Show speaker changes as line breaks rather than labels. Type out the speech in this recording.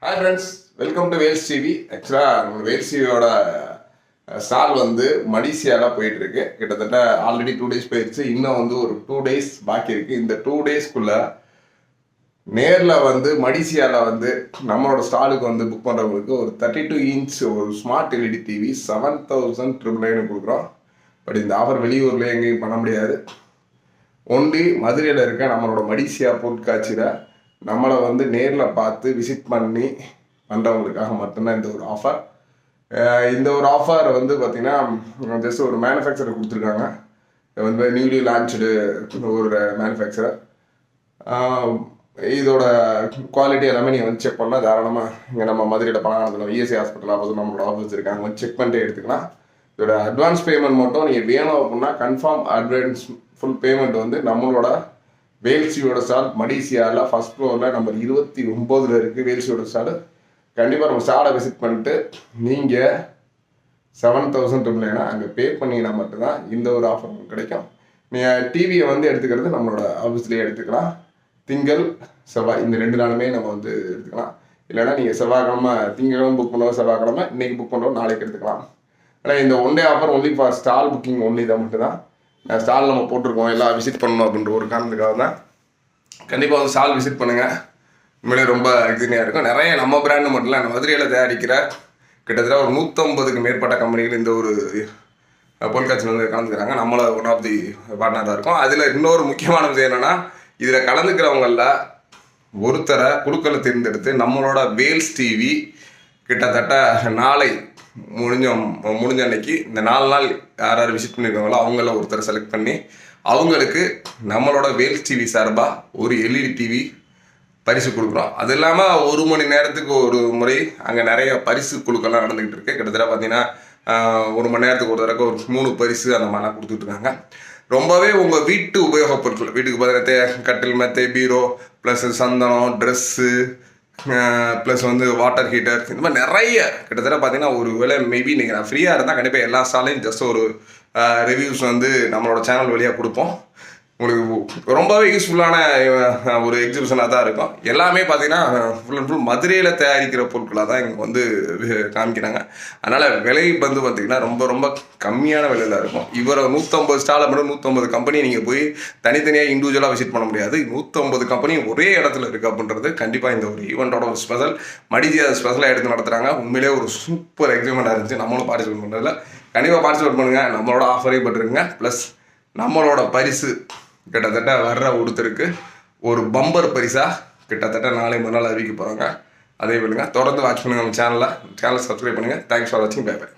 Hi friends, welcome to Vels TV. ஆக்சுவலாக வேல்ஸ் டிவியோட stall மலேசியாவில் போயிட்டு இருக்கு. கிட்டத்தட்ட ஆல்ரெடி 2 days போயிடுச்சு. இன்னும் ஒரு 2 days பாக்கி இருக்கு. இந்த 2 daysக்குள்ள நேரில் மலேசியாவில் நம்மளோட ஸ்டாலுக்கு புக் பண்ணுறவங்களுக்கு ஒரு 32 inch ஒரு ஸ்மார்ட் எல்இடி டிவி 7,999 கொடுக்குறோம். பட் இந்த ஆஃபர் வெளியூரில் எங்கேயும் பண்ண முடியாது. ஒன்லி மதுரையில் இருக்க நம்மளோட மலேசியா பொருட்காட்சியில் நம்மளை நேரில் பார்த்து விசிட் பண்ணி பண்ணுறவங்களுக்காக மட்டும்தான் இந்த ஒரு ஆஃபர். இந்த ஒரு ஆஃபர் பார்த்திங்கன்னா ஜஸ்ட் ஒரு மேனுஃபேக்சரர் கொடுத்துருக்காங்க. நியூலி லான்ச்சு ஒரு மேனுஃபேக்சரர். இதோட குவாலிட்டி எல்லாமே நீங்கள் செக் பண்ணால் தாராளமாக இங்கே நம்ம மதுரையில் பணம் இஎஸ்ஐ ஹாஸ்பிட்டல் ஆஃபீஸ் நம்மளோட ஆஃபீஸ் இருக்காங்க, செக் பண்ணிட்டு எடுத்துக்கலாம். இதோட அட்வான்ஸ் பேமெண்ட் மட்டும் நீங்கள் வேணும் அப்படின்னா கன்ஃபார்ம் அட்வான்ஸ் ஃபுல் பேமெண்ட் நம்மளோட வேல்சியோட ஸ்டால் மலேசியாவில் ஃபர்ஸ்ட் ஃப்ளோரில் நம்பர் 29 இருக்குது. வேல்சியோட ஸ்டால் கண்டிப்பாக நம்ம ஸ்டாலை விசிட் பண்ணிட்டு நீங்கள் 7,999 அங்கே பே பண்ணிங்கன்னா மட்டும்தான் இந்த ஒரு ஆஃபர் கிடைக்கும். நீங்கள் டிவியை எடுத்துக்கிறது நம்மளோட ஆஃபீஸ்லேயே எடுத்துக்கலாம். திங்கள் செவ்வாய் இந்த 2 நாளுமே நம்ம எடுத்துக்கலாம். இல்லைன்னா நீங்கள் செவ்வாய்க்கிழமை திங்கக்கிழமை புக் பண்ணுவோம், செவ்வாய்க்கிழமை இன்றைக்கி புக் பண்ணுறோம், நாளைக்கு எடுத்துக்கலாம். ஆனால் இந்த one day offer only for stall booking only தான் மட்டும்தான். ஸ்டால் நம்ம போட்டிருக்கோம் எல்லாம் விசிட் பண்ணணும் அப்படின்ற ஒரு காரணத்துக்காக தான். கண்டிப்பாக ஸ்டால் விசிட் பண்ணுங்கள். உண்மையிலே ரொம்ப எக்ஸைட்டிங்காக இருக்கும். நிறைய நம்ம பிராண்டு மட்டும் இல்லை, மதுரையில் தயாரிக்கிற கிட்டத்தட்ட ஒரு 150க்கு மேற்பட்ட கம்பெனிகள் இந்த ஒரு பொருட்காட்சியில் கலந்துக்கிறாங்க. நம்மள ஒன் ஆஃப் தி பார்ட்னராக இருக்கும். அதில் இன்னொரு முக்கியமான விஷயம் என்னென்னா, இதில் கலந்துக்கிறவங்களில் ஒருத்தரை குழுக்களை தேர்ந்தெடுத்து நம்மளோட வேல்ஸ் டிவி கிட்டத்தட்ட நாளை முடிஞ்ச அன்னைக்கு இந்த 4 நாள் யார் விசிட் பண்ணியிருக்காங்களோ அவங்கள ஒருத்தரை செலக்ட் பண்ணி அவங்களுக்கு நம்மளோட வேல்ஸ் டிவி சார்பாக ஒரு எல்இடி டிவி பரிசு கொடுக்குறோம். அது இல்லாமல் 1 மணி நேரத்துக்கு ஒரு முறை அங்கே நிறைய பரிசு குழுக்கள்லாம் நடந்துக்கிட்டு இருக்கு. கிட்டத்தட்ட பார்த்தீங்கன்னா 1 மணி நேரத்துக்கு ஒரு தடவை ஒரு 3 பரிசு அந்த மாதிரிலாம் கொடுத்துட்ருக்காங்க. ரொம்பவே உங்கள் வீட்டு உபயோகப் பொருட்கள், வீட்டுக்கு பார்த்தீங்கன்னா கட்டில், மெத்தை, பீரோ, ப்ளஸ் சந்தனம், ட்ரெஸ்ஸு, ப்ளஸ் வாட்டர் ஹீட்டர், இந்த மாதிரி நிறைய கிட்டத்தட்ட பார்த்தீங்கன்னா ஒரு வேளை மேபி நீங்கள் நான் ஃப்ரீயாக இருந்தால் கண்டிப்பாக எல்லா ஸ்டாலையும் ஜஸ்ட் ஒரு ரிவ்யூஸ் நம்மளோட சேனல் வழியாக கொடுப்போம். உங்களுக்கு ரொம்பவே யூஸ்ஃபுல்லான ஒரு எக்ஸிபிஷனாக தான் இருக்கும். எல்லாமே பார்த்தீங்கன்னா ஃபுல் அண்ட் ஃபுல் மதுரையில் தயாரிக்கிற பொருட்களாக தான் இங்கே காமிக்கிறாங்க. அதனால் விலை பார்த்திங்கன்னா ரொம்ப ரொம்ப கம்மியான விலையில் இருக்கும். இவரை 150 ஸ்டாலை மட்டும் 150 கம்பெனி நீங்கள் போய் தனித்தனியாக இண்டிவிஜுவலாக விசிட் பண்ண முடியாது. 150 கம்பெனி ஒரே இடத்துல இருக்குது அப்படின்றது கண்டிப்பாக இந்த ஒரு ஈவெண்ட்டோட ஒரு ஸ்பெஷல். மடிஜி அதை ஸ்பெஷலாக எடுத்து நடத்துகிறாங்க. உண்மையிலே ஒரு சூப்பர் எக்ஸைட்மெண்ட்டாக இருந்துச்சு. நம்மளும் பார்ட்டிசிபேட் பண்ணுறதில்ல, கண்டிப்பாக பார்ட்டிசிபேட் பண்ணுங்கள். நம்மளோட ஆஃபரையும் பட்டிருக்குங்க. ப்ளஸ் நம்மளோட பரிசு கிட்டத்தட்ட வர்ற ஒருத்தருக்கு ஒரு பம்பர் பரிசாக கிட்டத்தட்ட நாளை மறுநாள் அறிவிக்க போகிறாங்க. அதே பண்ணுங்கள், தொடர்ந்து வாட்ச் பண்ணுங்கள். நம்ம சேனலை சப்ஸ்கிரைப் பண்ணுங்கள். தேங்க்ஸ் ஃபார் வாட்சிங். Bye by.